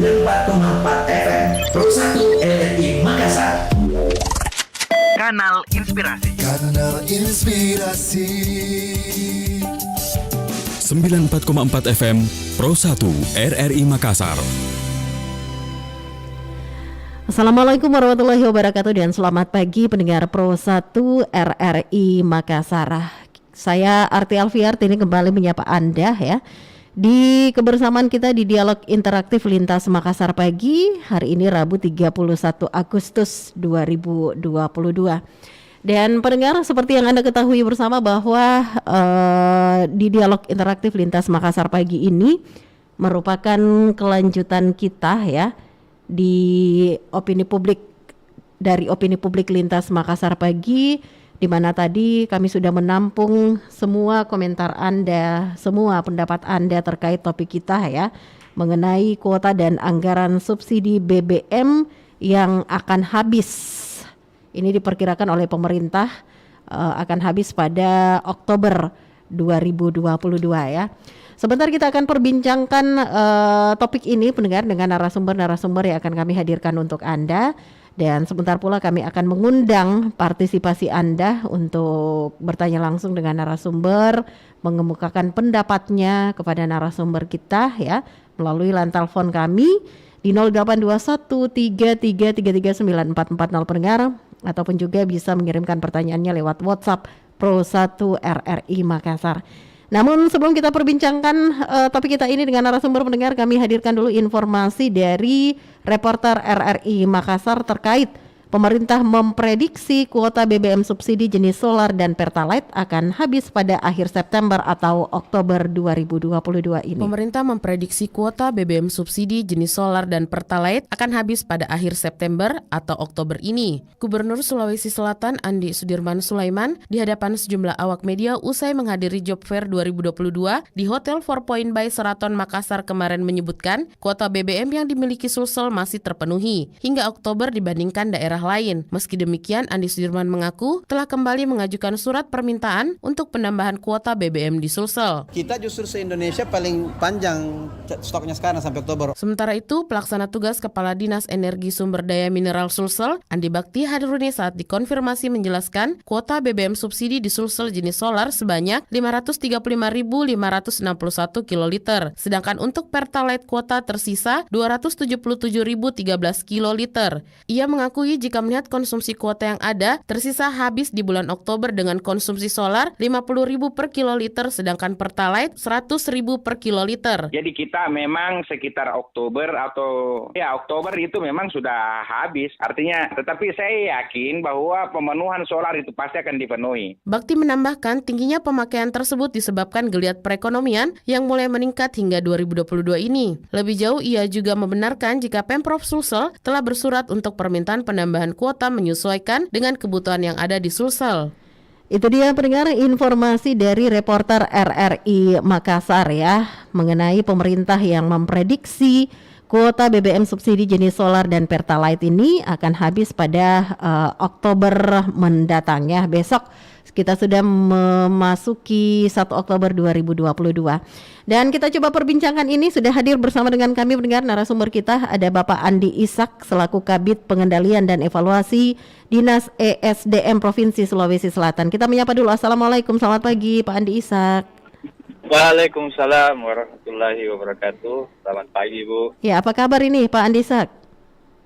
94,4 FM Pro 1 RRI Makassar. Kanal Inspirasi. Kanal Inspirasi 94,4 FM Pro 1 RRI Makassar. Assalamualaikum warahmatullahi wabarakatuh dan selamat pagi pendengar Pro 1 RRI Makassar. Saya Arti Alfiar ini kembali menyapa Anda ya di kebersamaan kita di Dialog Interaktif Lintas Makassar Pagi. Hari ini Rabu 31 Agustus 2022. Dan pendengar, seperti yang Anda ketahui bersama bahwa di Dialog Interaktif Lintas Makassar Pagi ini merupakan kelanjutan kita ya di opini publik, dari opini publik Lintas Makassar Pagi, di mana tadi kami sudah menampung semua komentar Anda, semua pendapat Anda terkait topik kita ya, mengenai kuota dan anggaran subsidi BBM yang akan habis. Ini diperkirakan oleh pemerintah akan habis pada Oktober 2022 ya. Sebentar kita akan perbincangkan topik ini pendengar dengan narasumber-narasumber yang akan kami hadirkan untuk Anda. Dan sebentar pula kami akan mengundang partisipasi Anda untuk bertanya langsung dengan narasumber, mengemukakan pendapatnya kepada narasumber kita ya, melalui line telepon kami di 082133339440 pendengar, ataupun juga bisa mengirimkan pertanyaannya lewat WhatsApp Pro 1 RRI Makassar. Namun sebelum kita perbincangkan topik kita ini dengan narasumber pendengar, kami hadirkan dulu informasi dari reporter RRI Makassar terkait pemerintah memprediksi kuota BBM subsidi jenis solar dan pertalite akan habis pada akhir September atau Oktober 2022 ini. Pemerintah memprediksi kuota BBM subsidi jenis solar dan pertalite akan habis pada akhir September atau Oktober ini. Gubernur Sulawesi Selatan Andi Sudirman Sulaiman di hadapan sejumlah awak media usai menghadiri Job Fair 2022 di Hotel Four Point by Sheraton Makassar kemarin menyebutkan kuota BBM yang dimiliki Sulsel masih terpenuhi hingga Oktober dibandingkan daerah lain. Meski demikian, Andi Sudirman mengaku telah kembali mengajukan surat permintaan untuk penambahan kuota BBM di Sulsel. Kita justru se-Indonesia paling panjang stoknya sekarang sampai Oktober. Sementara itu, pelaksana tugas Kepala Dinas Energi Sumber Daya Mineral Sulsel, Andi Bakti Hadiruni saat dikonfirmasi menjelaskan kuota BBM subsidi di Sulsel jenis solar sebanyak 535.561 kiloliter, sedangkan untuk pertalite kuota tersisa 277.013 kiloliter. Ia mengakui jika melihat konsumsi kuota yang ada tersisa habis di bulan Oktober dengan konsumsi solar 50.000 per kiloliter sedangkan pertalite 100.000 per kiloliter. Jadi kita memang sekitar Oktober atau Oktober itu memang sudah habis. Artinya, tetapi saya yakin bahwa pemenuhan solar itu pasti akan dipenuhi. Bakti menambahkan tingginya pemakaian tersebut disebabkan geliat perekonomian yang mulai meningkat hingga 2022 ini. Lebih jauh ia juga membenarkan jika Pemprov Sulsel telah bersurat untuk permintaan penambahan kuota menyesuaikan dengan kebutuhan yang ada di Sulsel. Itu dia pendengar informasi dari reporter RRI Makassar ya, mengenai pemerintah yang memprediksi kuota BBM subsidi jenis solar dan pertalite ini akan habis pada Oktober mendatang ya. Besok kita sudah memasuki 1 Oktober 2022. Dan kita coba perbincangan ini, sudah hadir bersama dengan kami pendengar narasumber kita, ada Bapak Andi Ishak selaku Kabid Pengendalian dan Evaluasi Dinas ESDM Provinsi Sulawesi Selatan. Kita menyapa dulu. Assalamualaikum, selamat pagi Pak Andi Ishak. Waalaikumsalam warahmatullahi wabarakatuh. Selamat pagi Bu. Ya, apa kabar ini Pak Andi Ishak?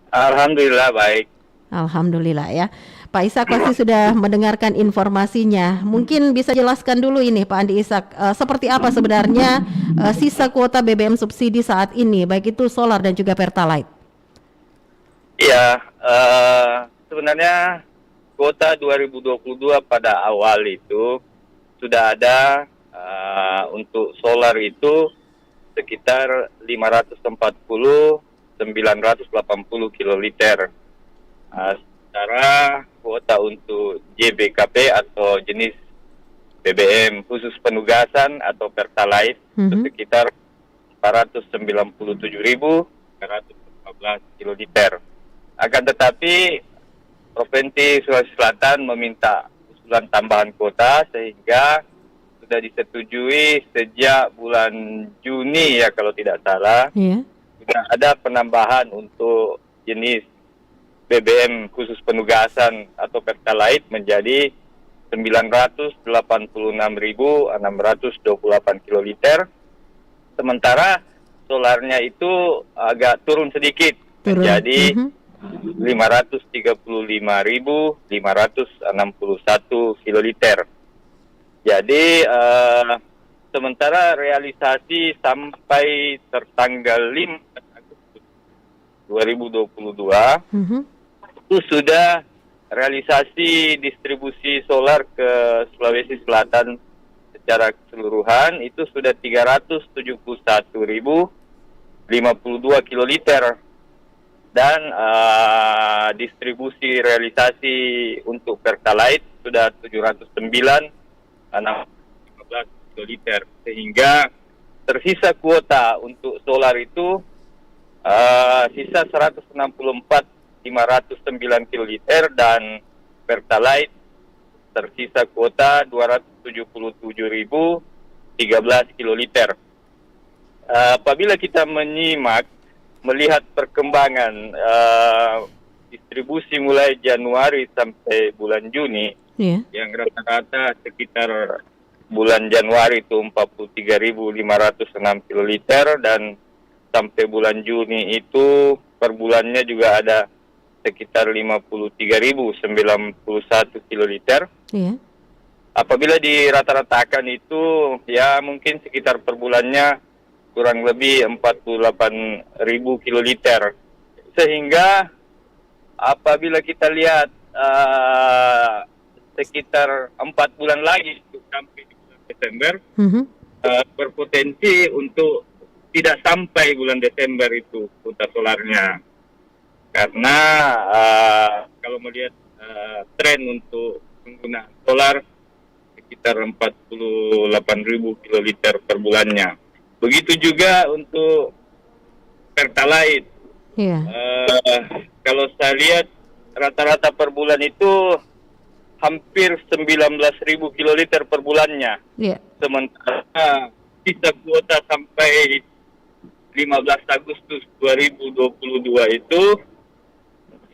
Alhamdulillah baik. Alhamdulillah ya. Pak Ishak pasti sudah mendengarkan informasinya. Mungkin bisa jelaskan dulu ini Pak Andi Ishak, seperti apa sebenarnya sisa kuota BBM subsidi saat ini, baik itu solar dan juga pertalite? Ya, sebenarnya kuota 2022 pada awal itu sudah ada untuk solar itu sekitar 540-980 kiloliter. Sementara kuota untuk JBKP atau jenis BBM khusus penugasan atau pertalite itu sekitar 497.114 kiloliter. Akan tetapi Provinsi Sulawesi Selatan meminta usulan tambahan kuota sehingga sudah disetujui sejak bulan Juni ya kalau tidak salah. Iya. sudah ada penambahan untuk jenis BBM khusus penugasan atau Pertalite menjadi 986.628 kiloliter. Sementara solarnya itu agak turun sedikit menjadi 535.561 kiloliter. Jadi sementara realisasi sampai tertanggal 5 Agustus 2022 itu sudah realisasi distribusi solar ke Sulawesi Selatan secara keseluruhan itu sudah 371.052 kiloliter. Dan distribusi realisasi untuk Pertalite sudah 709.615 kiloliter, sehingga tersisa kuota untuk solar itu sisa 164.509 kiloliter dan Pertalite tersisa kuota 277.013 kiloliter. Apabila kita melihat perkembangan distribusi mulai Januari sampai bulan Juni, yang rata-rata sekitar bulan Januari itu 43.506 kiloliter dan sampai bulan Juni itu per bulannya juga ada sekitar 53.091 kiloliter. Apabila dirata-ratakan itu ya mungkin sekitar per bulannya kurang lebih 48.000 kiloliter. Sehingga apabila kita lihat sekitar 4 bulan lagi sampai di bulan Desember, berpotensi untuk tidak sampai bulan Desember itu kuota solarnya. Karena kalau melihat tren untuk penggunaan solar sekitar 48.000 kiloliter per bulannya. Begitu juga untuk Pertalite. Kalau saya lihat rata-rata per bulan itu hampir 19.000 kiloliter per bulannya. Sementara sisa kuota sampai 15 Agustus 2022 itu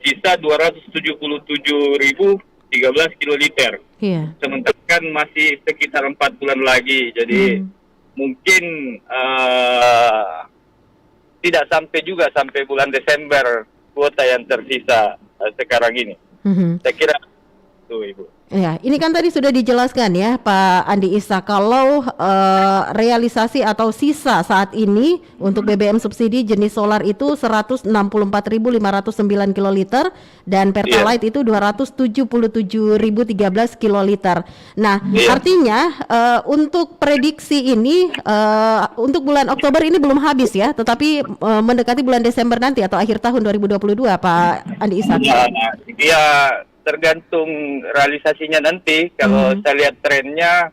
sisa 277.013 kiloliter. Sementara kan masih sekitar 4 bulan lagi. Jadi mungkin tidak sampai juga sampai bulan Desember kuota yang tersisa sekarang ini. Saya kira itu, Ibu. Ya, ini kan tadi sudah dijelaskan ya Pak Andi Ishak, kalau realisasi atau sisa saat ini untuk BBM subsidi jenis solar itu 164.509 kiloliter dan Pertalite itu 277.013 kiloliter. Nah, artinya untuk prediksi ini untuk bulan Oktober ini belum habis ya, tetapi mendekati bulan Desember nanti atau akhir tahun 2022 Pak Andi Ishak. Ya, tergantung realisasinya nanti. Kalau saya lihat trennya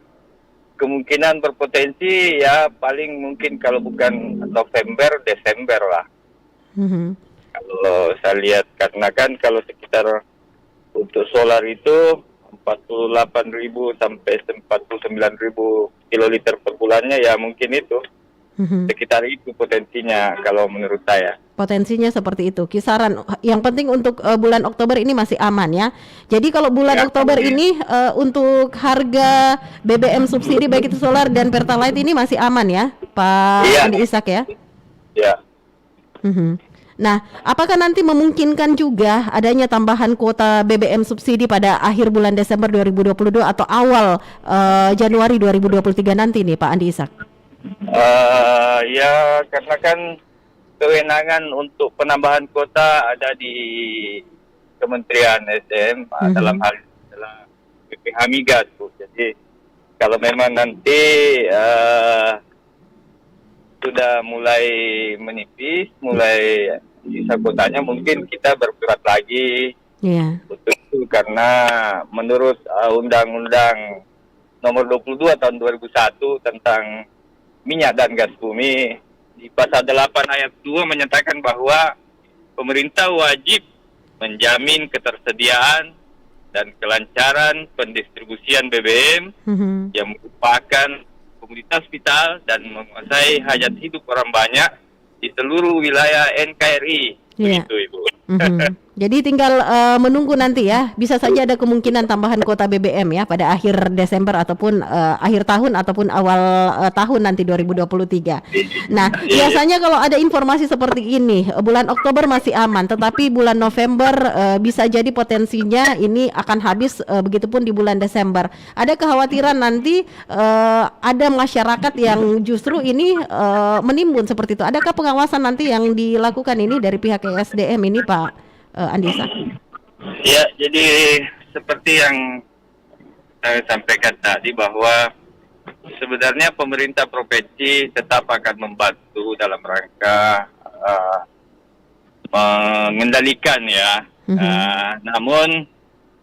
kemungkinan berpotensi ya paling mungkin kalau bukan November, Desember lah. Kalau saya lihat, karena kan kalau sekitar untuk solar itu 48.000 sampai 49.000 kiloliter per bulannya ya mungkin itu. Sekitar itu potensinya kalau menurut saya. Potensinya seperti itu, kisaran. Yang penting untuk bulan Oktober ini masih aman ya. Jadi kalau bulan Oktober ini untuk harga BBM subsidi baik itu solar dan Pertalite ini masih aman ya, Pak Andi Ishak ya? Ya. Nah, apakah nanti memungkinkan juga adanya tambahan kuota BBM subsidi pada akhir bulan Desember 2022 atau awal Januari 2023 nanti nih, Pak Andi Ishak? Ya, karena kan kewenangan untuk penambahan kuota ada di Kementerian SDM dalam hal adalah BPH Migas, Bu. Jadi kalau memang nanti sudah mulai menipis, mulai sisa kuotanya, mungkin kita bersurat lagi. Betul, karena menurut Undang-Undang Nomor 22 Tahun 2001 tentang minyak dan gas bumi, di pasal 8 ayat 2 menyatakan bahwa pemerintah wajib menjamin ketersediaan dan kelancaran pendistribusian BBM yang merupakan komoditas vital dan menguasai hajat hidup orang banyak di seluruh wilayah NKRI. Iya. Begitu, Ibu. Jadi tinggal menunggu nanti ya. Bisa saja ada kemungkinan tambahan kuota BBM ya pada akhir Desember ataupun akhir tahun ataupun awal tahun nanti 2023. Nah, biasanya kalau ada informasi seperti ini, bulan Oktober masih aman, tetapi bulan November bisa jadi potensinya ini akan habis, begitupun di bulan Desember. Ada kekhawatiran nanti ada masyarakat yang justru ini menimbun seperti itu. Adakah pengawasan nanti yang dilakukan ini dari pihak ESDM ini, Pak Andisa? Ya, jadi seperti yang saya sampaikan tadi bahwa sebenarnya pemerintah provinsi tetap akan membantu dalam rangka mengendalikan ya. Namun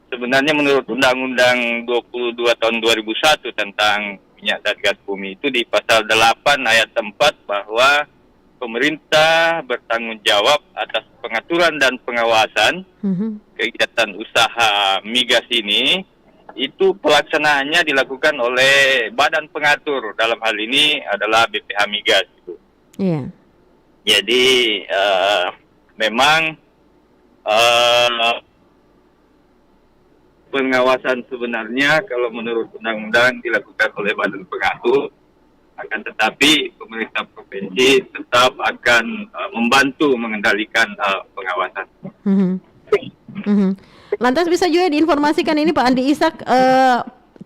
sebenarnya menurut Undang-Undang 22 tahun 2001 tentang minyak dan gas bumi itu di pasal 8 ayat 4 bahwa pemerintah bertanggung jawab atas pengaturan dan pengawasan kegiatan usaha migas ini. Itu pelaksanaannya dilakukan oleh badan pengatur, dalam hal ini adalah BPH Migas. Iya. Jadi memang pengawasan sebenarnya kalau menurut undang-undang dilakukan oleh badan pengatur. Akan tetapi pemerintah provinsi tetap akan membantu mengendalikan pengawasan. Lantas bisa juga diinformasikan ini Pak Andi Ishak,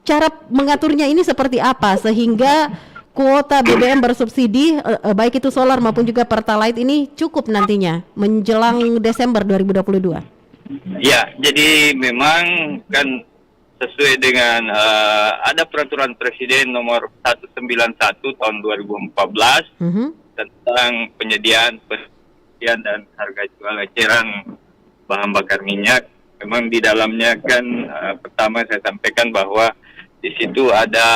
cara mengaturnya ini seperti apa sehingga kuota BBM bersubsidi baik itu solar maupun juga pertalite ini cukup nantinya menjelang Desember 2022? Ya, jadi memang kan sesuai dengan ada peraturan Presiden nomor 191 tahun 2014 tentang penyediaan dan harga jual eceran bahan bakar minyak. Memang di dalamnya kan pertama saya sampaikan bahwa di situ ada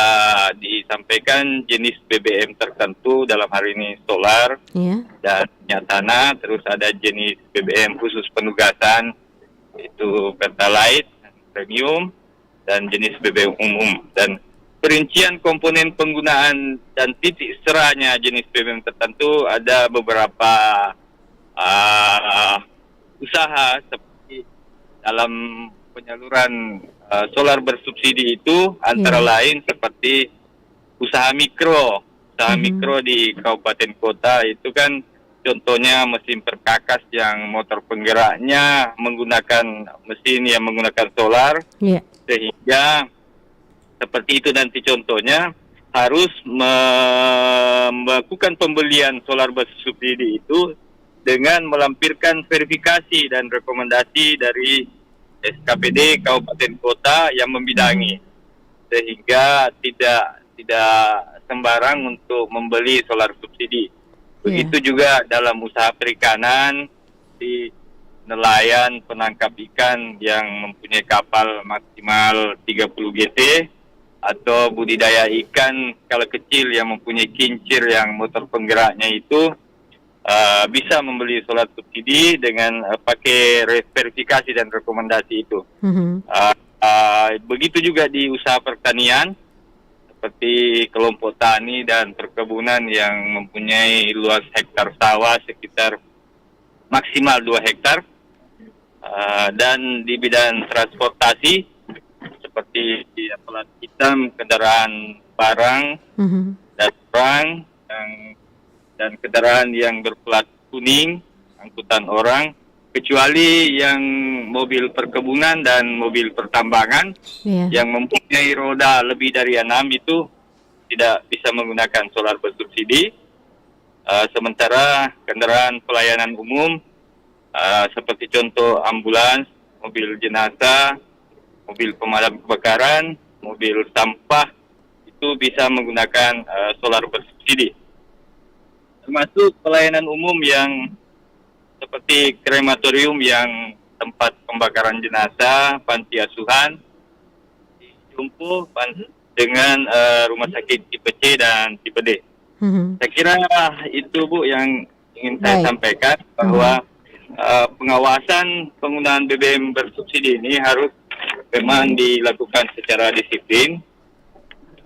disampaikan jenis BBM tertentu, dalam hari ini solar dan minyak tanah, terus ada jenis BBM khusus penugasan itu pertalite, premium, dan jenis BBM umum, dan perincian komponen penggunaan dan titik serahnya jenis BBM tertentu ada beberapa usaha seperti dalam penyaluran solar bersubsidi itu antara lain seperti usaha mikro di kabupaten kota itu kan contohnya mesin perkakas yang motor penggeraknya menggunakan mesin yang menggunakan solar. Sehingga seperti itu nanti contohnya harus melakukan pembelian solar bersubsidi itu dengan melampirkan verifikasi dan rekomendasi dari SKPD Kabupaten Kota yang membidangi, sehingga tidak sembarang untuk membeli solar subsidi. Begitu juga dalam usaha perikanan di nelayan penangkap ikan yang mempunyai kapal maksimal 30 GT atau budidaya ikan skala kecil yang mempunyai kincir yang motor penggeraknya itu bisa membeli solar subsidi dengan pakai verifikasi dan rekomendasi itu. Begitu juga di usaha pertanian seperti kelompok tani dan perkebunan yang mempunyai luas hektar sawah sekitar maksimal 2 hektar. Dan di bidang transportasi seperti plat hitam, kendaraan barang dan orang dan kendaraan yang berplat kuning, angkutan orang, kecuali yang mobil perkebunan dan mobil pertambangan yang mempunyai roda lebih dari 6 itu tidak bisa menggunakan solar bersubsidi. Sementara kendaraan pelayanan umum seperti contoh ambulans, mobil jenazah, mobil pemadam kebakaran, mobil sampah itu bisa menggunakan solar bersubsidi. Termasuk pelayanan umum yang seperti krematorium yang tempat pembakaran jenazah, panti asuhan, dijumpu dengan rumah sakit tipe C dan tipe D. Saya kira itu Bu yang ingin saya sampaikan bahwa pengawasan penggunaan BBM bersubsidi ini harus memang dilakukan secara disiplin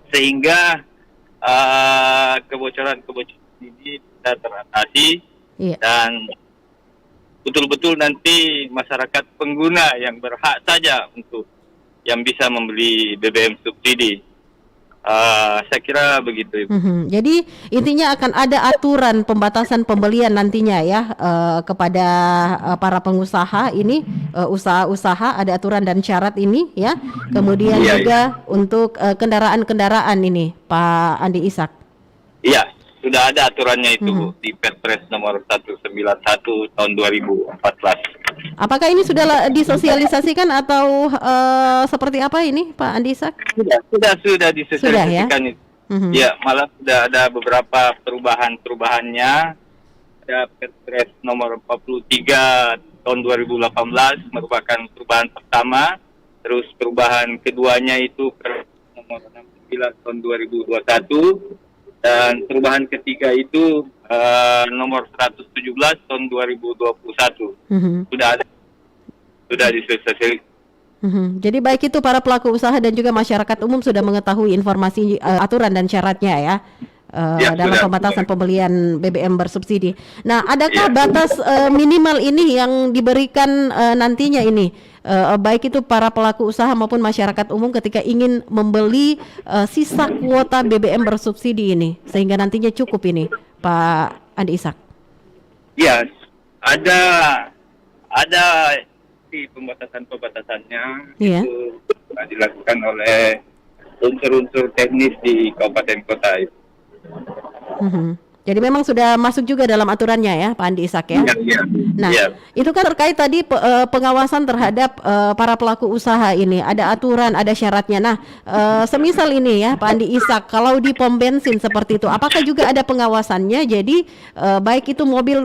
sehingga kebocoran ini bisa teratasi Iya. dan betul-betul nanti masyarakat pengguna yang berhak saja untuk yang bisa membeli BBM subsidi. Saya kira begitu, Ibu. Jadi intinya akan ada aturan pembatasan pembelian nantinya ya kepada para pengusaha ini, usaha-usaha, ada aturan dan syarat ini ya. Kemudian Iya, juga untuk kendaraan-kendaraan ini, Pak Andi Ishak. Iya, sudah ada aturannya itu di Perpres nomor 191 tahun 2014. Apakah ini sudah disosialisasikan atau seperti apa ini, Pak Andi Ishak? Sudah disosialisasikan itu. Mhm. Ya, malah sudah ada beberapa perubahannya. Ada Perpres nomor 43 tahun 2018 merupakan perubahan pertama. Terus perubahan keduanya itu Perpres nomor 69 tahun 2021. Dan perubahan ketiga itu nomor 117 tahun 2021. Sudah disosialisasikan. Jadi baik itu para pelaku usaha dan juga masyarakat umum sudah mengetahui informasi aturan dan syaratnya ya, dalam sudah. pembatasan pembelian BBM bersubsidi. Nah, adakah Ya. batas minimal ini yang diberikan nantinya ini, baik itu para pelaku usaha maupun masyarakat umum ketika ingin membeli sisa kuota BBM bersubsidi ini, sehingga nantinya cukup ini, Pak Andi Ishak? Ya, ada di pembatasannya Iya. itu dilakukan oleh unsur-unsur teknis di kabupaten kota itu. Jadi memang sudah masuk juga dalam aturannya ya, Pak Andi Ishak ya. Iya. Nah, Iya. itu kan terkait tadi pengawasan terhadap para pelaku usaha ini, ada aturan, ada syaratnya. Nah, semisal ini ya, Pak Andi Ishak, kalau di pom bensin seperti itu, apakah juga ada pengawasannya? Jadi baik itu mobil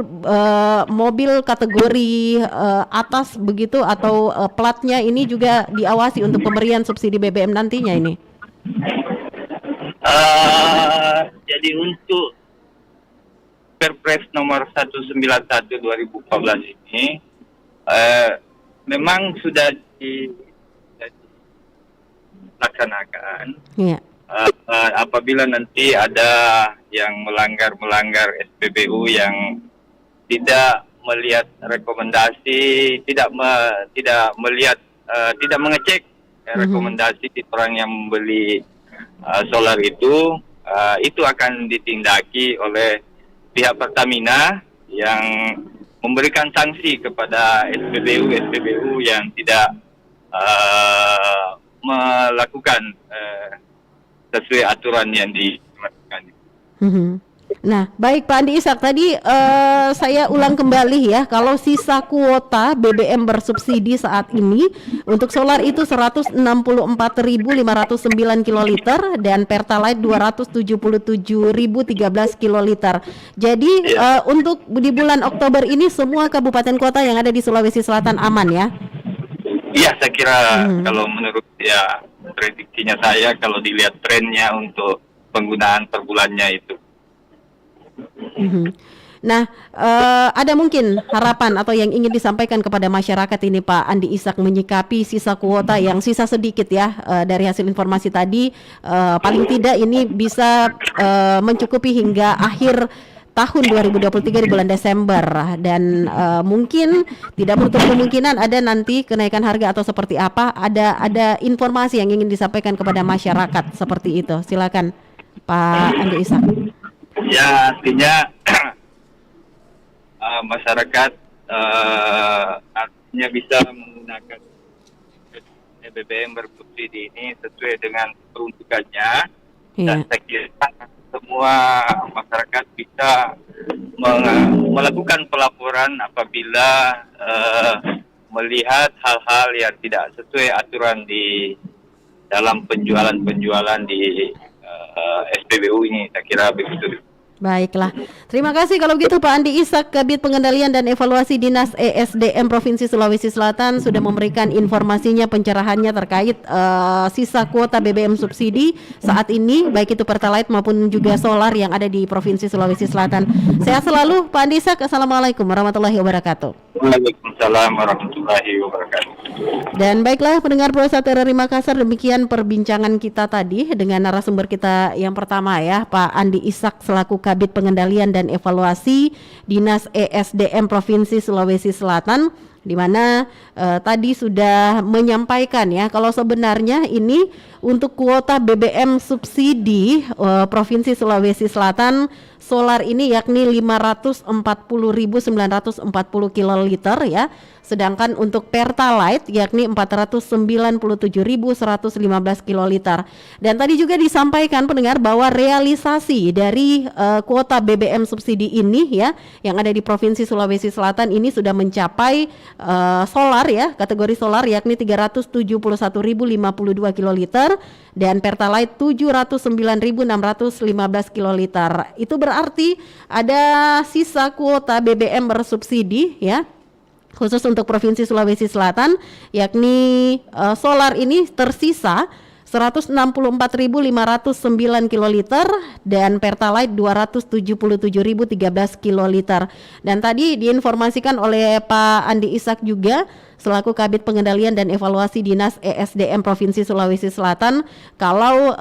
kategori atas begitu atau platnya ini juga diawasi untuk pemberian subsidi BBM nantinya ini. Jadi untuk Perpres nomor 191 2014 ini memang sudah dilaksanakan. Iya. Apabila nanti ada yang melanggar SPBU yang tidak melihat rekomendasi, tidak melihat, tidak mengecek rekomendasi orang yang membeli solar itu akan ditindaki oleh pihak Pertamina yang memberikan sanksi kepada SPBU yang tidak melakukan sesuai aturan yang dilakukan. Nah, baik Pak Andi Ishak, tadi saya ulang kembali ya, kalau sisa kuota BBM bersubsidi saat ini untuk solar itu 164.509 kiloliter dan Pertalite 277.013 kiloliter. Jadi untuk di bulan Oktober ini semua kabupaten kota yang ada di Sulawesi Selatan aman ya? Iya, saya kira kalau menurut prediksinya saya, kalau dilihat trennya untuk penggunaan per bulannya itu. Nah, ada mungkin harapan atau yang ingin disampaikan kepada masyarakat ini Pak Andi Ishak menyikapi sisa kuota yang sisa sedikit ya, dari hasil informasi tadi paling tidak ini bisa mencukupi hingga akhir tahun 2023 di bulan Desember dan mungkin tidak menutup kemungkinan ada nanti kenaikan harga atau seperti apa, ada informasi yang ingin disampaikan kepada masyarakat seperti itu. Silakan Pak Andi Ishak. Ya, artinya masyarakat artinya bisa menggunakan BBM bersubsidi ini sesuai dengan peruntukannya. Dan saya kira semua masyarakat bisa melakukan pelaporan apabila melihat hal-hal yang tidak sesuai aturan di dalam penjualan di SPBU ini. Saya kira begitu. Baiklah, terima kasih kalau gitu Pak Andi Ishak, Kabid Pengendalian dan Evaluasi Dinas ESDM Provinsi Sulawesi Selatan sudah memberikan informasinya, pencerahannya terkait sisa kuota BBM subsidi saat ini, baik itu Pertalite maupun juga solar yang ada di Provinsi Sulawesi Selatan. Sehat selalu Pak Andi Ishak, Assalamualaikum warahmatullahi wabarakatuh. Waalaikumsalam warahmatullahi wabarakatuh. Dan baiklah pendengar Pro 1 RRI Makassar, demikian perbincangan kita tadi dengan narasumber kita yang pertama ya, Pak Andi Ishak selaku Kabid Pengendalian dan Evaluasi Dinas ESDM Provinsi Sulawesi Selatan, di mana tadi sudah menyampaikan ya kalau sebenarnya ini untuk kuota BBM subsidi Provinsi Sulawesi Selatan solar ini yakni 540.940 kiloliter ya. Sedangkan untuk Pertalite yakni 497.115 kiloliter. Dan tadi juga disampaikan pendengar bahwa realisasi dari kuota BBM subsidi ini ya yang ada di Provinsi Sulawesi Selatan ini sudah mencapai solar ya, kategori solar yakni 371.052 kiloliter dan Pertalite 709.615 kiloliter. Itu berarti ada sisa kuota BBM bersubsidi ya khusus untuk Provinsi Sulawesi Selatan yakni solar ini tersisa 164.509 kiloliter dan Pertalite 277.013 kiloliter. Dan tadi diinformasikan oleh Pak Andi Ishak juga selaku Kabid Pengendalian dan Evaluasi Dinas ESDM Provinsi Sulawesi Selatan kalau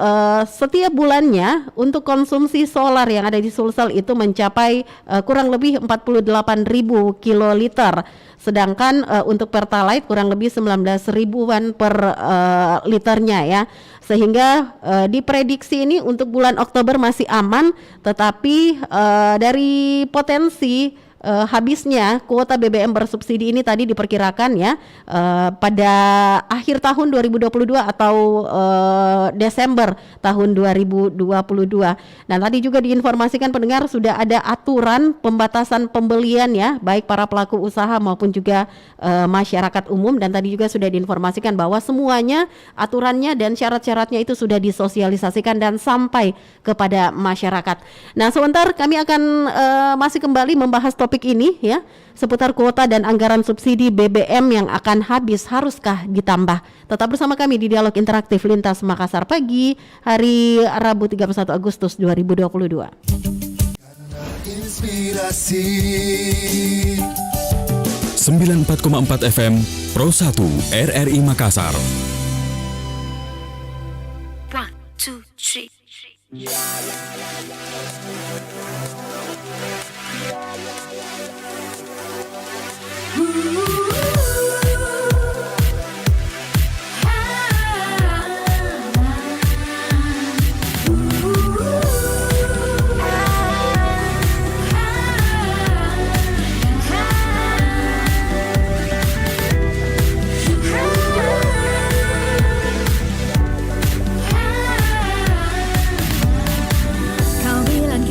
setiap bulannya untuk konsumsi solar yang ada di Sulsel itu mencapai kurang lebih 48.000 kiloliter. Sedangkan untuk Pertalite kurang lebih 19.000-an per liternya ya. Sehingga diprediksi ini untuk bulan Oktober masih aman, tetapi dari potensi habisnya kuota BBM bersubsidi ini tadi diperkirakan ya pada akhir tahun 2022 atau Desember tahun 2022. Dan tadi juga diinformasikan pendengar sudah ada aturan pembatasan pembelian ya baik para pelaku usaha maupun juga masyarakat umum, dan tadi juga sudah diinformasikan bahwa semuanya aturannya dan syarat-syaratnya itu sudah disosialisasikan dan sampai kepada masyarakat. Nah, sebentar kami akan masih kembali membahas topik ini ya seputar kuota dan anggaran subsidi BBM yang akan habis, haruskah ditambah? Tetap bersama kami di Dialog Interaktif Lintas Makassar pagi hari Rabu 31 Agustus 2022. Inspirasi 94,4 FM Pro 1 RRI Makassar. 1, 2, 3. Kau bilang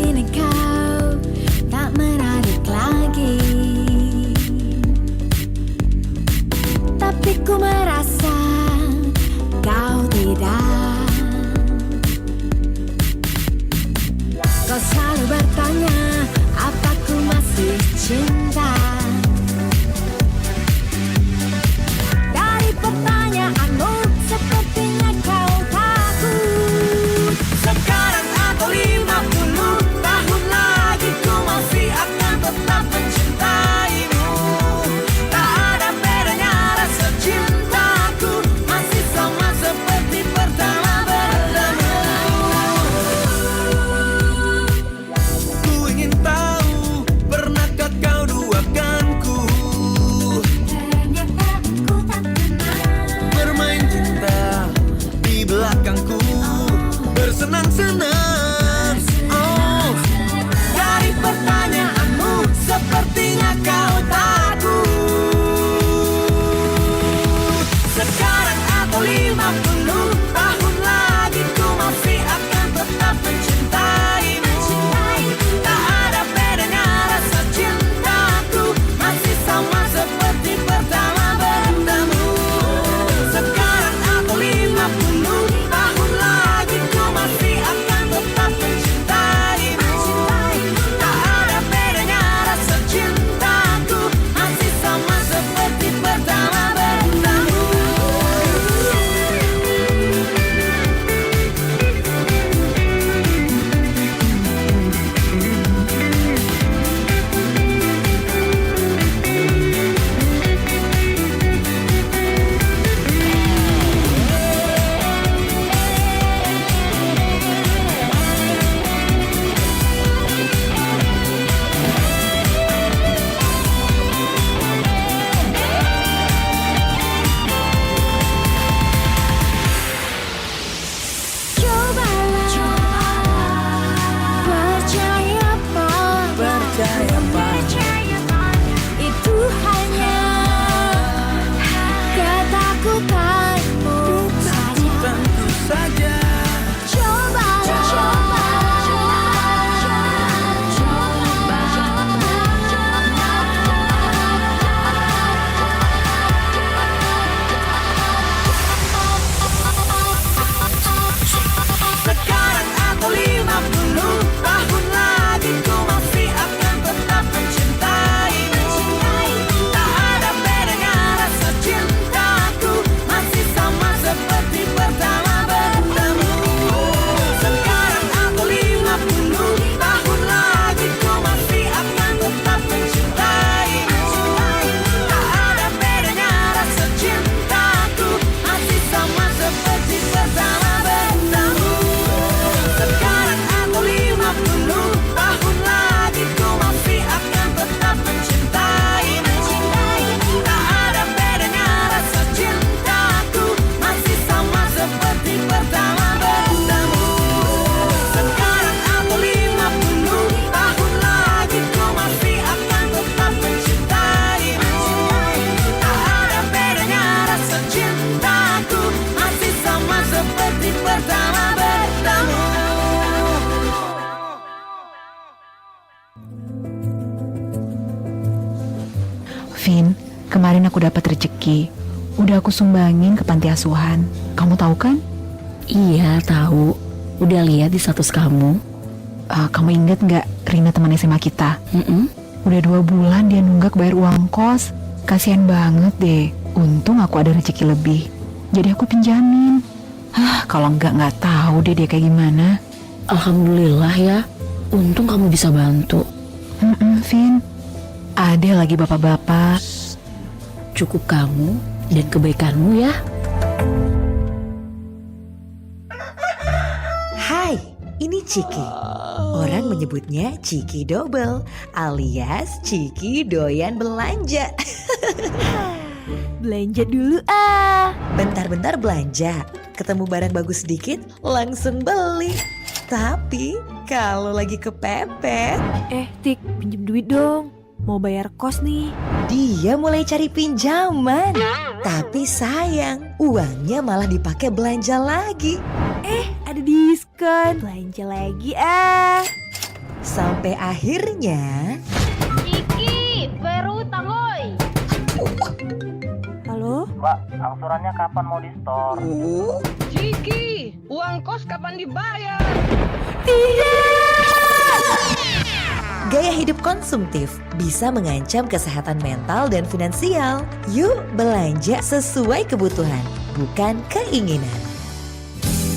Vin, kemarin aku dapat rezeki. Udah aku sumbangin ke panti asuhan. Kamu tahu kan? Iya, tahu. Udah lihat di status kamu. Kamu inget nggak Rina teman SMA kita? Udah 2 bulan dia nunggak bayar uang kos. Kasian banget deh. Untung aku ada rezeki lebih. Jadi aku pinjamin. Kalau nggak tahu deh dia kayak gimana. Alhamdulillah ya. Untung kamu bisa bantu. Vin. Ada lagi bapak-bapak. Cukup kamu dan kebaikanmu ya. Hai, ini Ciki. Orang menyebutnya Ciki Double alias Ciki doyan belanja. Belanja dulu ah. Bentar-bentar belanja. Ketemu barang bagus sedikit, langsung beli. Tapi kalau lagi kepepet, Tik, pinjem duit dong. Mau bayar kos nih. dia mulai cari pinjaman. Tapi sayang, uangnya malah dipakai belanja lagi. Ada diskon. Belanja lagi ah. Sampai akhirnya Ciki, bayar utang woi. Halo? Mbak, angsurannya kapan mau di store? Ciki, uang kos kapan dibayar? gaya hidup konsumtif bisa mengancam kesehatan mental dan finansial. Yuk belanja sesuai kebutuhan, bukan keinginan.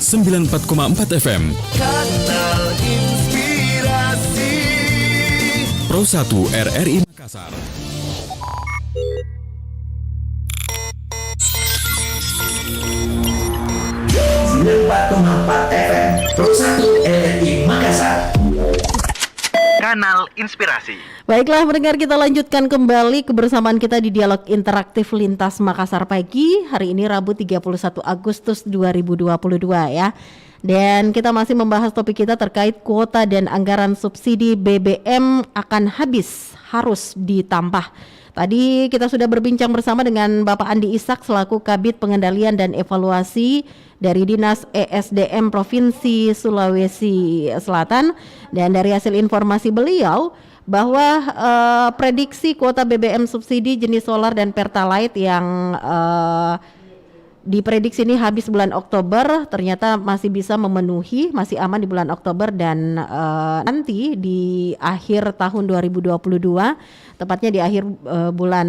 94,4 FM Kanal Inspirasi Pro 1 RRI Makassar. FM Pro 1 RRI Makassar. Kanal Inspirasi. Baiklah pendengar, kita lanjutkan kembali kebersamaan kita di dialog interaktif Lintas Makassar pagi. Hari ini Rabu 31 Agustus 2022 ya. Dan kita masih membahas topik kita terkait kuota dan anggaran subsidi BBM akan habis, harus ditambah. Tadi kita sudah berbincang bersama dengan Bapak Andi Ishak selaku Kabid Pengendalian dan Evaluasi dari Dinas ESDM Provinsi Sulawesi Selatan, dan dari hasil informasi beliau bahwa prediksi kuota BBM subsidi jenis solar dan Pertalite yang diprediksi ini habis bulan Oktober ternyata masih bisa memenuhi, masih aman di bulan Oktober, dan nanti di akhir tahun 2022, tepatnya di akhir bulan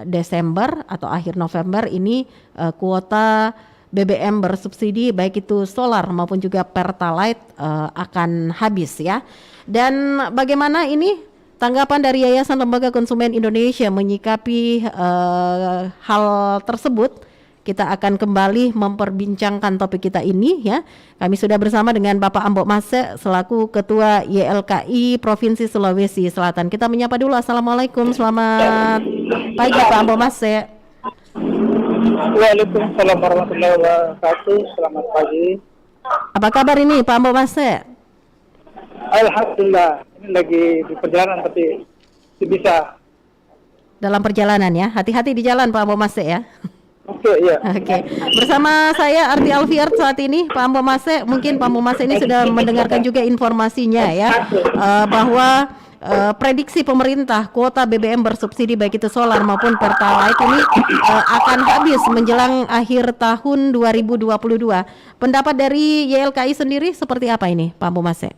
Desember atau akhir November ini kuota BBM bersubsidi baik itu solar maupun juga Pertalite akan habis ya. Dan bagaimana ini tanggapan dari Yayasan Lembaga Konsumen Indonesia menyikapi hal tersebut? Kita akan kembali memperbincangkan topik kita ini ya. Kami sudah bersama dengan Bapak Ambok Mase selaku Ketua YLKI Provinsi Sulawesi Selatan. Kita menyapa dulu. Assalamualaikum, selamat pagi Pak Ambok Mase. Waalaikumsalam warahmatullahi wabarakatuh. Selamat pagi. Apa kabar ini Pak Ambok Mase? Alhamdulillah, ini lagi di perjalanan tapi bisa. Dalam perjalanan ya, hati-hati di jalan Pak Ambok Mase ya. Oke, ya. Oke. Bersama saya Arti Alfiar saat ini, Pak Ambok Mase. Mungkin Pak Ambok Mase ini sudah mendengarkan juga informasinya ya, bahwa prediksi pemerintah kuota BBM bersubsidi baik itu solar maupun Pertalite ini akan habis menjelang akhir tahun 2022. Pendapat dari YLKI sendiri seperti apa ini, Pak Ambok Mase?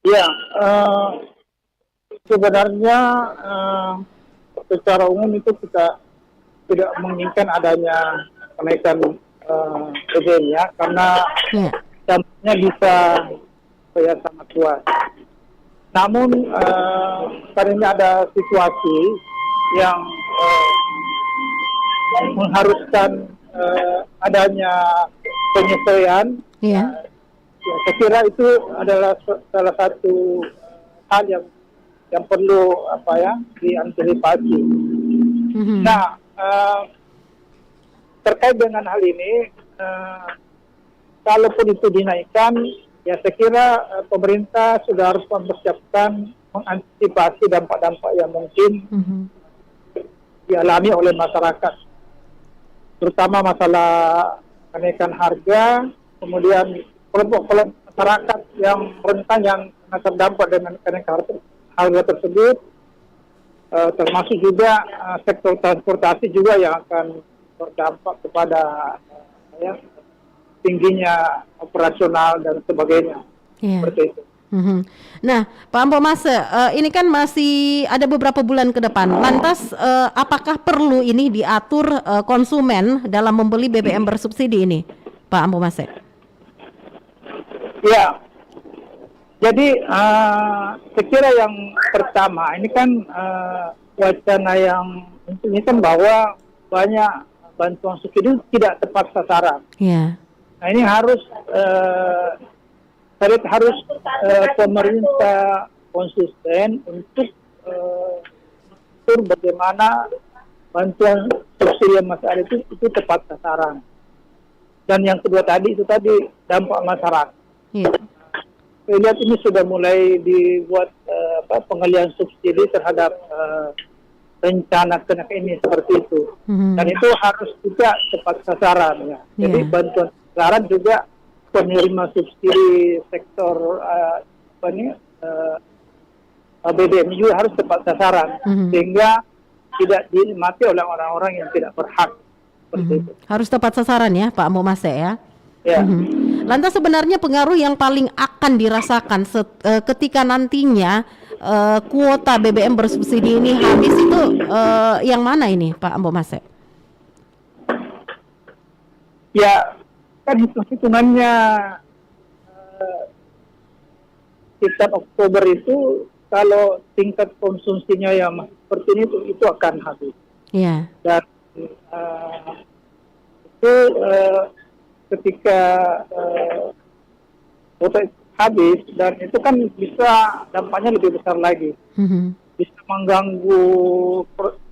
Ya, sebenarnya secara umum itu kita tidak menginginkan adanya kenaikan BBM-nya karena dampaknya bisa sangat luas. Namun karena ini ada situasi yang mengharuskan adanya penyesuaian. Saya kira itu adalah salah satu hal yang perlu diantisipasi. Nah, terkait dengan hal ini, kalaupun itu dinaikkan, ya saya kira pemerintah sudah harus mempersiapkan mengantisipasi dampak-dampak yang mungkin dialami oleh masyarakat, terutama masalah kenaikan harga, kemudian kelompok masyarakat yang rentan yang terdampak dengan kenaikan harga tersebut. termasuk juga sektor transportasi juga yang akan berdampak kepada tingginya operasional dan sebagainya. Seperti itu. Nah, Pak Ampomase, ini kan masih ada beberapa bulan ke depan. Lantas, apakah perlu ini diatur konsumen dalam membeli BBM bersubsidi ini, Pak Ampomase? Ya, jadi saya kira yang pertama ini kan wacana yang ini kan bahwa banyak bantuan subsidi tidak tepat sasaran. Ya. Nah ini harus pemerintah konsisten untuk bagaimana bantuan subsidi yang masih ada itu tepat sasaran. Dan yang kedua tadi dampak masyarakat. Yeah. Saya lihat ini sudah mulai dibuat pengalihan subsidi terhadap rencana kenaikan ini seperti itu. Dan itu harus juga tepat sasaran ya. Jadi bantuan sasaran juga penerima subsidi sektor BBM juga harus tepat sasaran sehingga tidak dinikmati oleh orang-orang yang tidak berhak. Harus tepat sasaran ya, Pak Ampomase ya. Ya. Lantas sebenarnya pengaruh yang paling akan dirasakan ketika nantinya kuota BBM bersubsidi ini habis itu yang mana ini, Pak Ampomase? Ya, kan hitungannya sekitar Oktober itu kalau tingkat konsumsinya yang seperti ini itu akan habis. Iya. Dan itu ketika kuota habis dan itu kan bisa dampaknya lebih besar lagi. Bisa mengganggu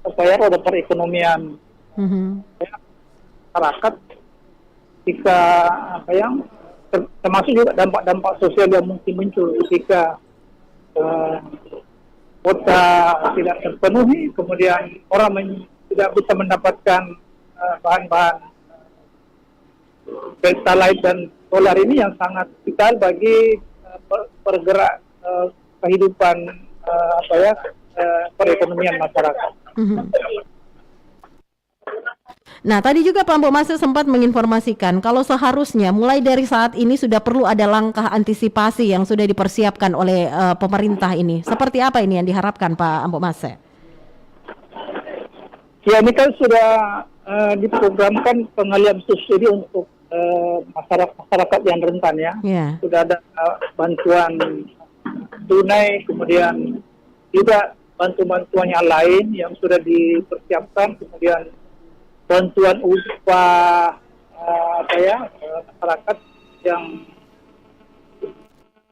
roda perekonomian masyarakat. Jika termasuk juga dampak-dampak sosial yang mungkin muncul ketika kuota tidak terpenuhi, kemudian orang tidak bisa mendapatkan bahan-bahan pertalite dan solar ini yang sangat vital bagi pergerak kehidupan perekonomian masyarakat. Nah, tadi juga Pak Ampomase sempat menginformasikan kalau seharusnya mulai dari saat ini sudah perlu ada langkah antisipasi yang sudah dipersiapkan oleh pemerintah ini. Seperti apa ini yang diharapkan Pak Ampomase? Ya, ini kan sudah diprogramkan pengalihan subsidi untuk masyarakat yang rentan ya. Sudah ada bantuan tunai, kemudian juga bantuan-bantuan yang lain yang sudah dipersiapkan, kemudian bantuan upah masyarakat yang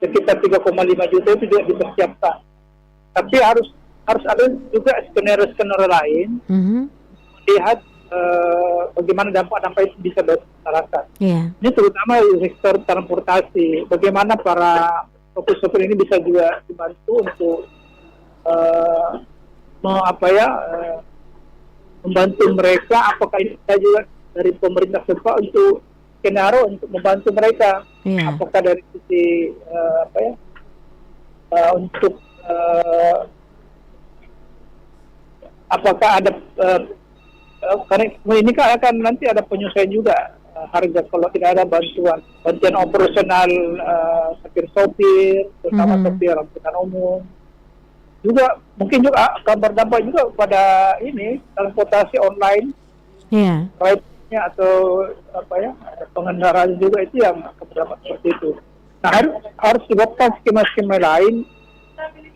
sekitar 3,5 juta itu juga dipersiapkan. Tapi harus ada juga skenario lain melihat bagaimana dampak-dampak itu bisa bermasyarakat. Ini terutama di sektor transportasi. Bagaimana para sopir-sopir ini bisa juga dibantu untuk membantu mereka, apakah ini juga dari pemerintah setempat untuk skenario untuk membantu mereka, apakah dari sisi untuk apakah ada karena ini kan akan nanti ada penyesuaian juga harga kalau tidak ada bantuan operasional sopir, terutama sopir angkutan umum. Juga mungkin juga akan berdampak juga pada ini transportasi online, ride-nya atau pengendaraan juga itu yang akan berdampak seperti itu. Nah harus dibuatkan skema-skema lain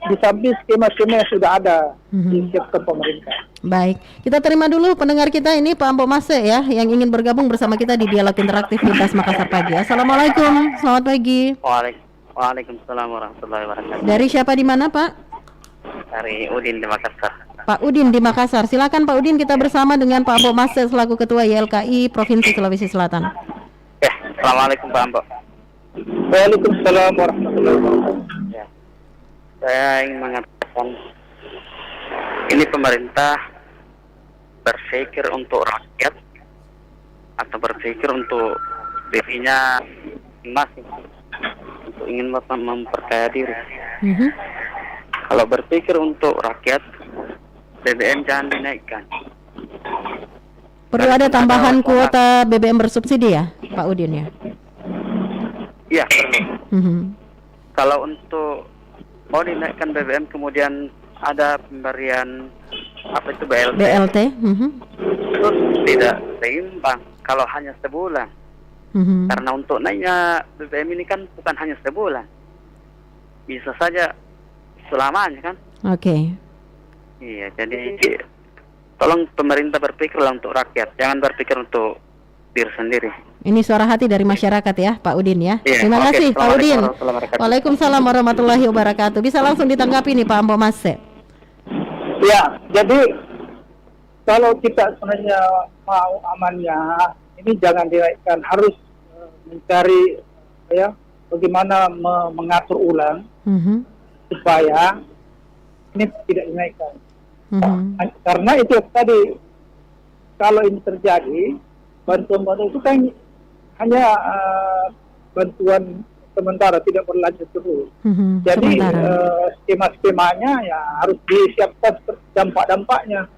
di samping skema-skema yang sudah ada di sektor pemerintah. Baik, kita terima dulu pendengar kita ini Pak Ampomase ya yang ingin bergabung bersama kita di Dialog Interaktif Lintas Makassar Pagi. Assalamualaikum, selamat pagi. Waalaikumsalam warahmatullahi wabarakatuh. Dari siapa di mana Pak? Dari Udin di Makassar. Pak Udin di Makassar. Silakan Pak Udin, kita bersama dengan Pak Ampomase selaku Ketua YLKI Provinsi Sulawesi Selatan. Assalamualaikum Pak Ampo. Waalaikumsalam warahmatullahi wabarakatuh. Ya. Saya ingin mengatakan ini pemerintah berpikir untuk rakyat atau berpikir untuk dirinya masing untuk ingin memperkaya diri. Kalau berpikir untuk rakyat, BBM jangan dinaikkan. Perlu ada tambahan kuota BBM bersubsidi ya, Pak Udin ya? Iya, perlu. Kalau untuk mau dinaikkan BBM kemudian ada pemberian apa itu BLT? BLT. Itu tidak seimbang kalau hanya sebulan. Karena untuk naiknya BBM ini kan bukan hanya sebulan, bisa saja selamanya kan? Oke. Iya, jadi tolong pemerintah berpikirlah untuk rakyat, jangan berpikir untuk diri sendiri. Ini suara hati dari masyarakat ya, Pak Udin ya. Iya, Terima kasih Pak Udin. Waalaikumsalam warahmatullahi wabarakatuh. Bisa langsung ditanggapi nih Pak Ambo Mase. Ya, jadi kalau kita sebenarnya mau amannya, ini jangan dinaikkan, harus mencari ya bagaimana mengatur ulang supaya ini tidak dinaikkan. Karena itu tadi, kalau ini terjadi, bantuan-bantuan itu kan hanya bantuan sementara, tidak berlanjut terus. Jadi skema-skemanya ya harus disiapkan dampak-dampaknya.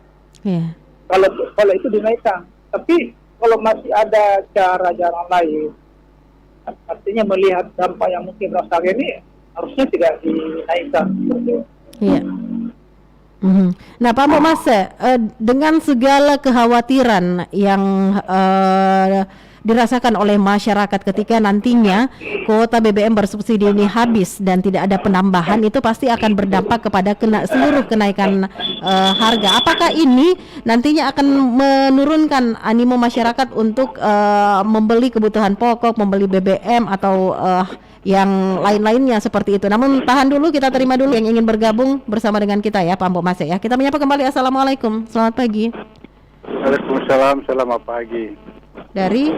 Kalau itu dinaikkan. Tapi kalau masih ada cara-cara lain, artinya melihat dampak yang mungkin rasakan ini, harusnya tidak dinaikkan. Iya. Nah, Pak Mase, dengan segala kekhawatiran yang dirasakan oleh masyarakat ketika nantinya kuota BBM bersubsidi ini habis dan tidak ada penambahan, itu pasti akan berdampak kepada seluruh kenaikan harga. Apakah ini nantinya akan menurunkan animo masyarakat untuk membeli kebutuhan pokok, membeli BBM atau yang lain-lainnya seperti itu? Namun tahan dulu, kita terima dulu yang ingin bergabung bersama dengan kita ya, Pak Ambo Mase ya. Kita menyapa kembali. Assalamualaikum, selamat pagi. Waalaikumsalam, selamat pagi. Dari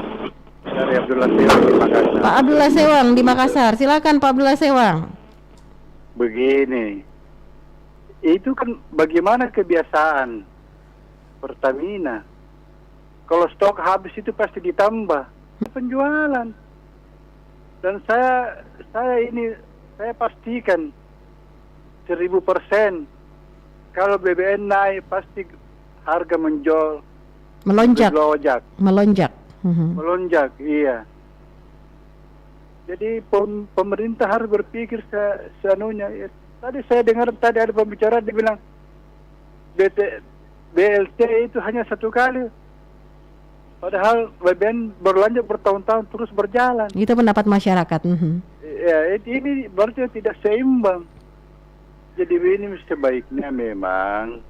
Abdullah Sewang di Makassar. Pak Abdullah Sewang di Makassar. Silakan Pak Abdullah Sewang. Begini, itu kan bagaimana kebiasaan Pertamina. Kalau stok habis itu pasti ditambah penjualan. Dan saya pastikan 1000% kalau BBM naik pasti harga melonjak. Melonjak, iya. Jadi pemerintah harus berpikir seanunya. Ya, tadi saya dengar ada pembicara dia bilang BLT itu hanya satu kali. Padahal BBM berlanjut bertahun-tahun terus berjalan. Itu pendapat masyarakat. Ya, ini berarti tidak seimbang. Jadi ini sebaiknya memang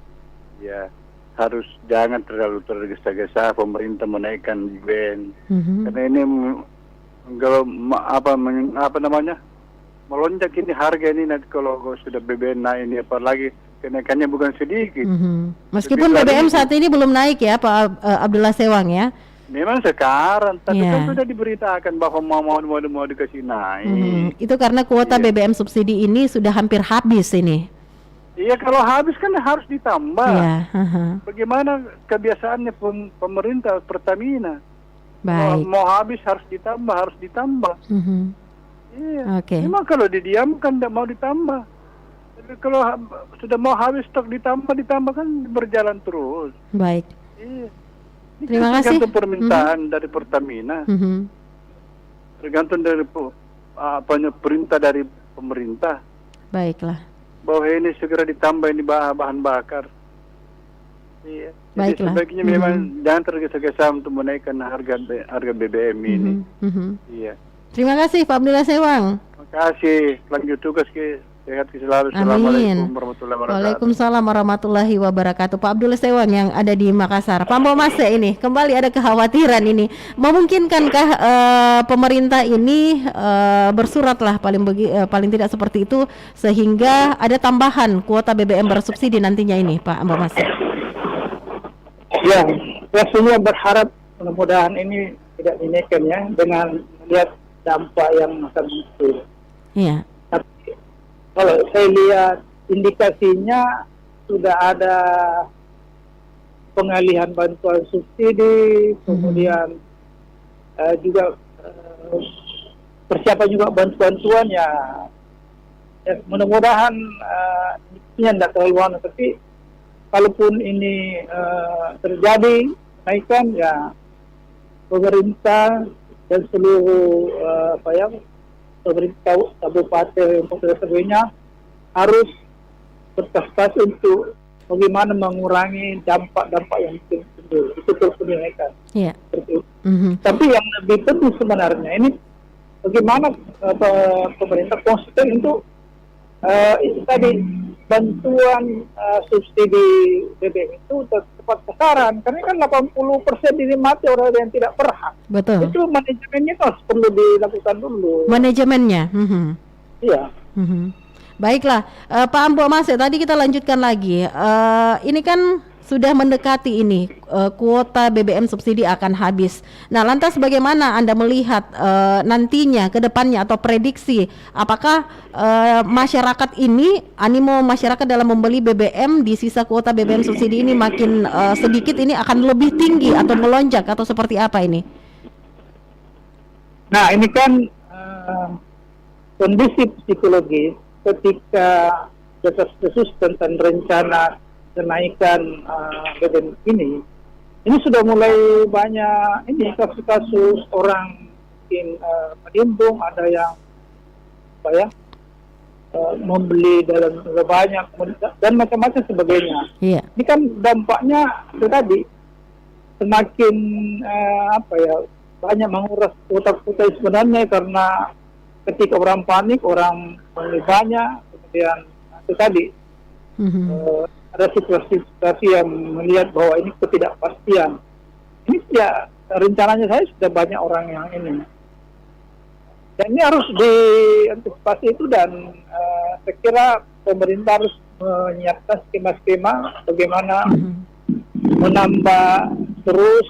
ya harus jangan terlalu tergesa-gesa pemerintah menaikkan BBM. Karena ini kalau melonjak ini harga ini nanti kalau sudah BBM naik ini apalagi kenaikannya bukan sedikit. Meskipun BBM saat ini belum naik ya Pak Abdullah Sewang ya. Memang sekarang, tapi kan sudah diberitakan bahwa mau dikasih naik. Itu karena kuota BBM subsidi ini sudah hampir habis ini. Iya, kalau habis kan harus ditambah. Bagaimana kebiasaannya pemerintah Pertamina? Baik. Mau habis harus ditambah. Iya. Memang kalau didiamkan tidak mau ditambah. Tapi kalau sudah mau habis stok ditambah kan berjalan terus. Baik. Iya. Terima kasih. Tergantung permintaan dari Pertamina. Tergantung dari perintah dari pemerintah. Baiklah. Bahwa ini segera ditambah ini bahan bakar. Iya. Baiklah. Jadi sebaiknya memang jangan tergesa-gesa untuk menaikkan harga BBM ini. Iya. Terima kasih Pak Abdullah Sewang. Terima kasih. Lanjut tugas sehat selalu. Assalamualaikum warahmatullahi wabarakatuh. Waalaikumsalam warahmatullahi wabarakatuh. Pak Abdullah Sewang yang ada di Makassar. Pak Ambo Mase, ini kembali ada kekhawatiran ini. Memungkinkankah pemerintah ini bersuratlah paling tidak seperti itu sehingga ada tambahan kuota BBM bersubsidi nantinya ini, Pak Ambo Mase? Ya, pastinya berharap mudah-mudahan ini tidak dinaikkan ya dengan melihat dampak yang akan muncul. Iya. Kalau saya lihat indikasinya sudah ada pengalihan bantuan subsidi, kemudian juga persiapan juga bantuan ya mudah-mudahan ini tidak terlalu lama, tapi kalaupun ini terjadi kenaikan, ya pemerintah dan seluruh pemerintah kabupaten kota sebagainya harus bertas untuk bagaimana mengurangi dampak-dampak yang timbul. Itu terus kenaikan. Iya. Tapi yang lebih penting sebenarnya ini bagaimana pemerintah konsisten untuk itu tadi bantuan subsidi BBM itu tepat sasaran, karena kan 80% dinikmati orang yang tidak berhak. Betul. Itu manajemennya harus perlu dilakukan dulu. Manajemennya. Iya. Baiklah, Pak Ambok Mase, tadi kita lanjutkan lagi. Ini kan sudah mendekati ini kuota BBM subsidi akan habis. Nah, lantas bagaimana Anda melihat nantinya ke depannya atau prediksi apakah masyarakat ini, animo masyarakat dalam membeli BBM di sisa kuota BBM subsidi ini makin sedikit, ini akan lebih tinggi atau melonjak atau seperti apa ini? Nah, ini kan kondisi psikologis ketika desas-desus tentang rencana kenaikan BBM ini sudah mulai banyak ini kasus-kasus orang mungkin menimbung, ada yang membeli dalam banyak dan macam-macam sebagainya. Iya. Ini kan dampaknya itu tadi semakin banyak menguras kuota-kuota sebenarnya, karena ketika orang panik, orang membeli banyak, kemudian itu tadi ada situasi yang melihat bahwa ini ketidakpastian. Ini ya rencananya saya sudah banyak orang yang ini. Dan ini harus diantisipasi itu, dan saya kira pemerintah harus menyiapkan skema-skema bagaimana menambah terus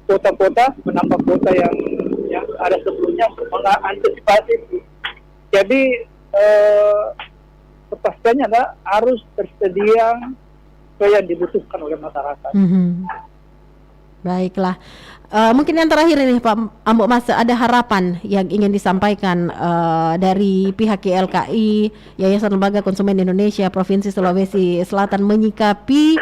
kota-kota, menambah kota yang ada sebelumnya, mengantisipasi itu. Jadi kepastiannya adalah harus tersedia sesuai yang dibutuhkan oleh masyarakat. Baiklah, mungkin yang terakhir ini Pak Ambok Mase, ada harapan yang ingin disampaikan dari pihak YLKI, Yayasan Lembaga Konsumen Indonesia Provinsi Sulawesi Selatan menyikapi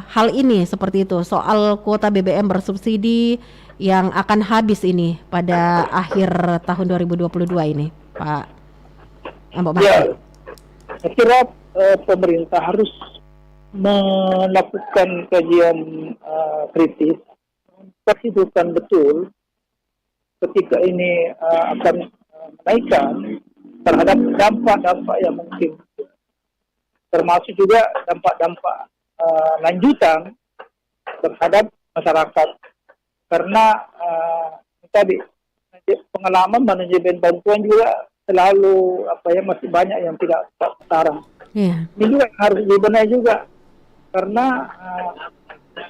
hal ini seperti itu, soal kuota BBM bersubsidi yang akan habis ini pada akhir tahun 2022 ini, Pak Ambok Mase. Ya, saya kira pemerintah harus melakukan kajian kritis, perhitungkan betul ketika ini akan menaikkan terhadap dampak-dampak yang mungkin, termasuk juga dampak-dampak lanjutan terhadap masyarakat, karena tadi pengalaman manajemen bantuan juga selalu masih banyak yang tidak sekarang. Yeah. Ini juga harus dibenahi juga, karena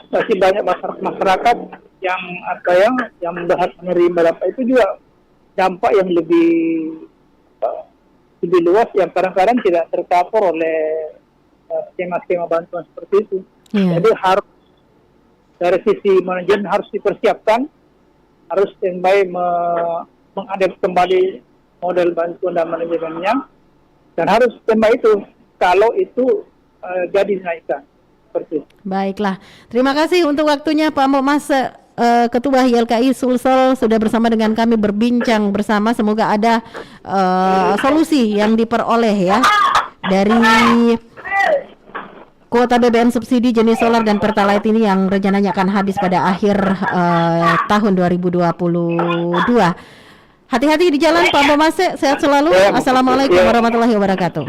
masih banyak masyarakat yang berhak menerima dampak itu juga dampak yang lebih luas, yang kadang-kadang tidak tercover oleh skema-skema bantuan seperti itu. Yeah. Jadi harus dari sisi manajemen harus dipersiapkan, harus standby mengadap kembali model bantuan dan manajemennya, dan harus standby itu kalau itu jadi dinaikkan. Seperti itu. Baiklah, terima kasih untuk waktunya Pak Ambok Mase, Ketua YLKI Sulsel, sudah bersama dengan kami berbincang bersama. Semoga ada solusi yang diperoleh ya dari kuota BBM subsidi jenis solar dan pertalite ini yang rencananya akan habis pada akhir tahun 2022. Hati-hati di jalan Pak Ambok Mase, sehat selalu. Assalamualaikum warahmatullahi wabarakatuh.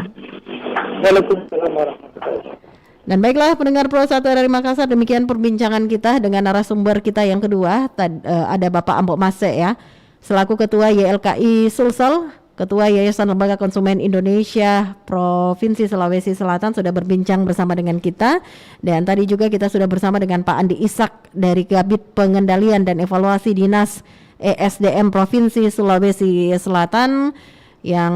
Waalaikumsalam warahmatullahi wabarakatuh. Dan baiklah pendengar Pro 1 RRI Makassar, demikian perbincangan kita dengan narasumber kita yang kedua. Ada Bapak Ambok Mase ya, selaku Ketua YLKI Sulsel, Ketua Yayasan Lembaga Konsumen Indonesia Provinsi Sulawesi Selatan, sudah berbincang bersama dengan kita. Dan tadi juga kita sudah bersama dengan Pak Andi Ishak dari Kabid Pengendalian dan Evaluasi Dinas ESDM Provinsi Sulawesi Selatan, yang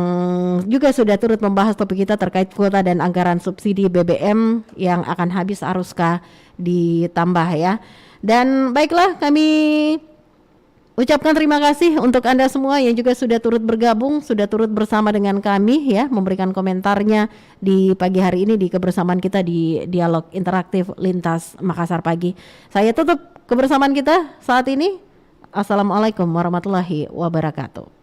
juga sudah turut membahas topik kita terkait kuota dan anggaran subsidi BBM yang akan habis, haruskah ditambah ya. Dan baiklah, kami Ucapkan terima kasih untuk Anda semua yang juga sudah turut bergabung, sudah turut bersama dengan kami ya, memberikan komentarnya di pagi hari ini di kebersamaan kita di Dialog Interaktif Lintas Makassar Pagi. Saya tutup kebersamaan kita saat ini. Assalamualaikum warahmatullahi wabarakatuh.